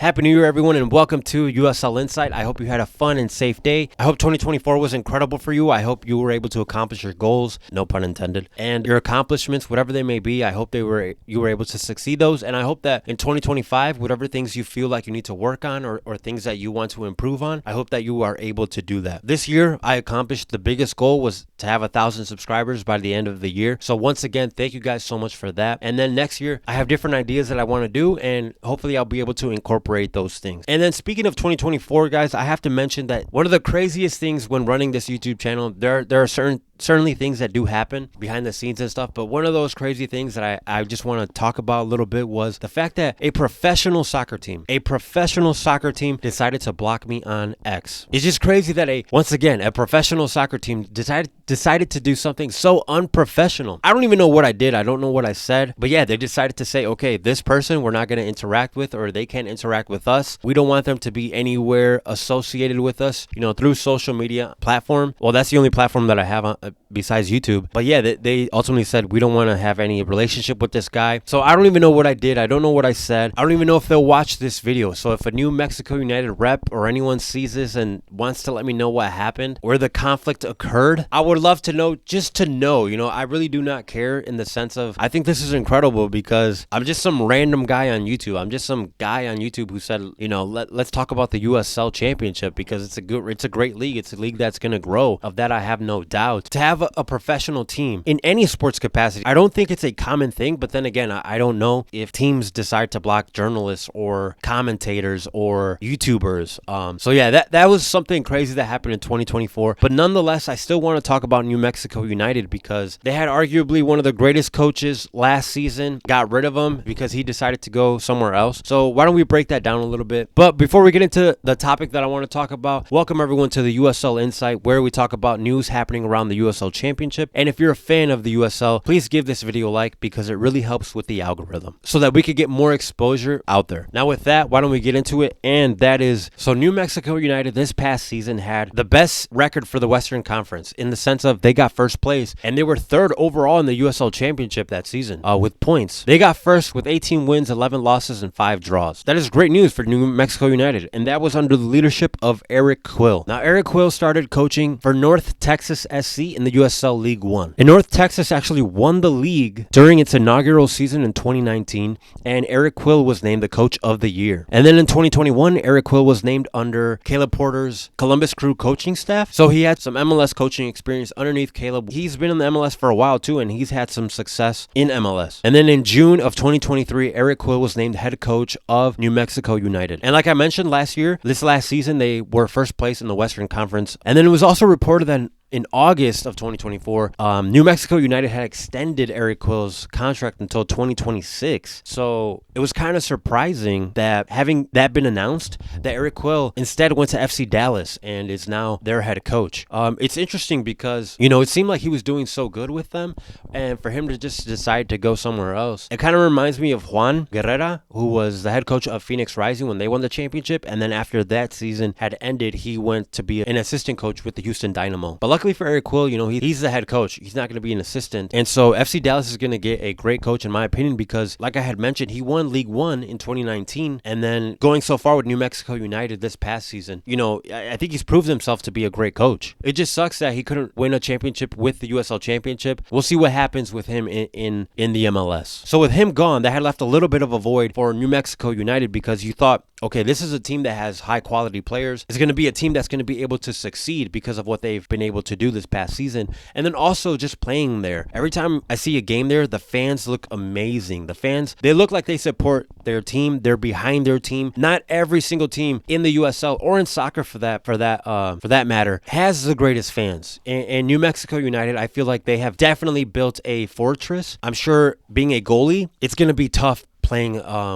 Happy New Year, everyone, and welcome to USL Insight. I hope you had a fun and safe day. I hope 2024 was incredible for you. I hope you were able to accomplish your goals, no pun intended, and your accomplishments, whatever they may be. I hope you were able to succeed those, and I hope that in 2025, whatever things you feel like you need to work on or things that you want to improve on, I hope that you are able to do that. This year, I accomplished the biggest goal was to have 1,000 subscribers by the end of the year. So once again, thank you guys so much for that. And then next year, I have different ideas that I want to do, and hopefully I'll be able to incorporate those things. And then speaking of 2024, guys, I have to mention that one of the craziest things when running this YouTube channel, there are certainly things that do happen behind the scenes and stuff, but one of those crazy things that I just want to talk about a little bit was the fact that a professional soccer team decided to block me on X. It's just crazy that a professional soccer team decided to do something so unprofessional. I don't even know what I did. I don't know what I said, but yeah, they decided to say, okay, this person we're not going to interact with, or they can't interact with us. We don't want them to be anywhere associated with us, through social media platform. Well, that's the only platform that I have on, besides YouTube. But yeah, they ultimately said we don't want to have any relationship with this guy. So I don't even know what I did. I don't know what I said. I don't even know if they'll watch this video. So if a New Mexico United rep or anyone sees this and wants to let me know what happened, where the conflict occurred, I would love to know, just to know. I really do not care, in the sense of, I think this is incredible because I'm just some random guy on YouTube. I'm just some guy on YouTube who said, let's talk about the USL Championship because it's a great league. It's a league that's going to grow. Of that, I have no doubt. To have a professional team in any sports capacity, I don't think it's a common thing, but then again, I don't know if teams decide to block journalists or commentators or YouTubers. So yeah, that was something crazy that happened in 2024, but nonetheless, I still want to talk about New Mexico United because they had arguably one of the greatest coaches last season, got rid of him because he decided to go somewhere else. So why don't we break that down a little bit? But before we get into the topic that I want to talk about, welcome everyone to the USL Insight, where we talk about news happening around the USL Championship. And if you're a fan of the USL, please give this video a like because it really helps with the algorithm so that we could get more exposure out there. Now with that, why don't we get into it? And that is, so New Mexico United this past season had the best record for the Western Conference, in the sense of they got first place and they were third overall in the USL Championship that season with points. They got first with 18 wins, 11 losses, and 5 draws. That is great news for New Mexico United, and that was under the leadership of Eric Quill. Now, Eric Quill started coaching for North Texas SC in the USL League One. And North Texas actually won the league during its inaugural season in 2019, and Eric Quill was named the coach of the year. And then in 2021, Eric Quill was named under Caleb Porter's Columbus Crew coaching staff. So he had some MLS coaching experience underneath Caleb. He's been in the MLS for a while too, and he's had some success in MLS. And then in June of 2023, Eric Quill was named head coach of New Mexico United. And like I mentioned last season, they were first place in the Western Conference. And then it was also reported that in August of 2024, New Mexico United had extended Eric Quill's contract until 2026. So it was kind of surprising that, having that been announced, that Eric Quill instead went to FC Dallas and is now their head coach. It's interesting because, it seemed like he was doing so good with them, and for him to just decide to go somewhere else, it kind of reminds me of Juan Guerrera, who was the head coach of Phoenix Rising when they won the championship, and then after that season had ended, he went to be an assistant coach with the Houston Dynamo. But luckily for Eric Quill, he's the head coach. He's not going to be an assistant. And so FC Dallas is going to get a great coach, in my opinion, because like I had mentioned, he won League One in 2019, and then going so far with New Mexico United this past season, I think he's proved himself to be a great coach. It just sucks that he couldn't win a championship with the USL Championship. We'll see what happens with him in the MLS. So with him gone, that had left a little bit of a void for New Mexico United, because you thought, okay, this is a team that has high quality players. It's going to be a team that's going to be able to succeed because of what they've been able to do this past season. And then also just playing there. Every time I see a game there, the fans look amazing. The fans, they look like they support their team. They're behind their team. Not every single team in the USL or in soccer for that matter has the greatest fans. And New Mexico United, I feel like they have definitely built a fortress. I'm sure being a goalie, it's going to be tough playing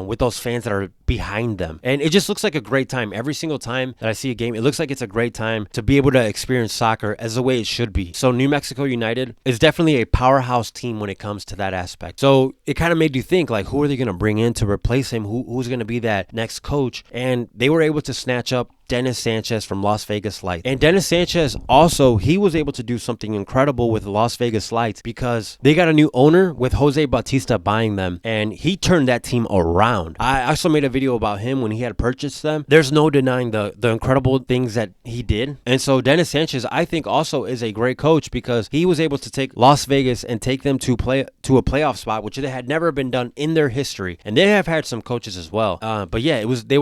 with those fans that are behind them. And it just looks like a great time. Every single time that I see a game, it looks like it's a great time to be able to experience soccer as the way it should be. So New Mexico United is definitely a powerhouse team when it comes to that aspect. So it kind of made you think, like, who are they going to bring in to replace him? Who's going to be that next coach? And they were able to snatch up Dennis Sanchez from Las Vegas Lights. And Dennis Sanchez also, he was able to do something incredible with Las Vegas Lights because they got a new owner with Jose Bautista buying them, and he turned that team around. I also made a video about him when he had purchased them. There's no denying the incredible things that he did. And so Dennis Sanchez, I think, also is a great coach because he was able to take Las Vegas and take them to a playoff spot, which had never been done in their history. And they have had some coaches as well. But yeah, they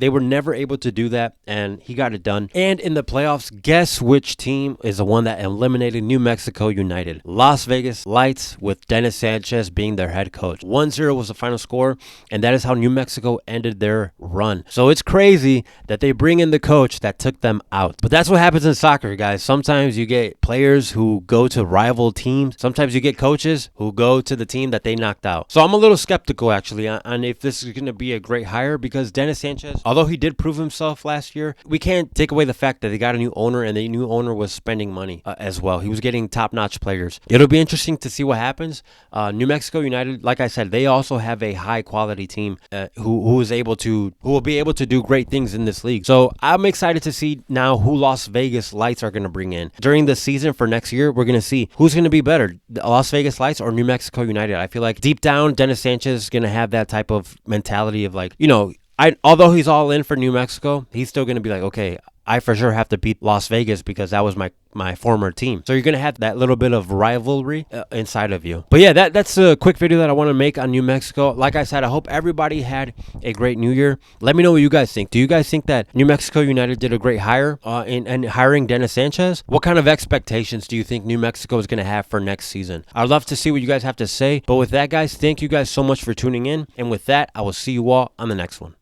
were never able to do that, and he got it done. And in the playoffs, guess which team is the one that eliminated New Mexico United? Las Vegas Lights, with Dennis Sanchez being their head coach. 1-0 was the final score, and that is how New Mexico ended their run. So it's crazy that they bring in the coach that took them out. But that's what happens in soccer, guys. Sometimes you get players who go to rival teams. Sometimes you get coaches who go to the team that they knocked out. So I'm a little skeptical, actually, on if this is going to be a great hire, because Dennis Sanchez, although he did prove himself last year, we can't take away the fact that they got a new owner, and the new owner was spending money as well. He was getting top-notch players. It'll be interesting to see what happens. New Mexico United, like I said, they also have a high-quality team who will be able to do great things in this league. So I'm excited to see now who Las Vegas Lights are going to bring in. During the season for next year, we're going to see who's going to be better, Las Vegas Lights or New Mexico United. I feel like deep down, Dennis Sanchez is going to have that type of mentality of like, although he's all in for New Mexico, he's still going to be like, okay, I for sure have to beat Las Vegas because that was my former team. So you're going to have that little bit of rivalry inside of you. But yeah, that's a quick video that I want to make on New Mexico. Like I said, I hope everybody had a great New Year. Let me know what you guys think. Do you guys think that New Mexico United did a great hire in hiring Dennis Sanchez? What kind of expectations do you think New Mexico is going to have for next season? I'd love to see what you guys have to say. But with that, guys, thank you guys so much for tuning in. And with that, I will see you all on the next one.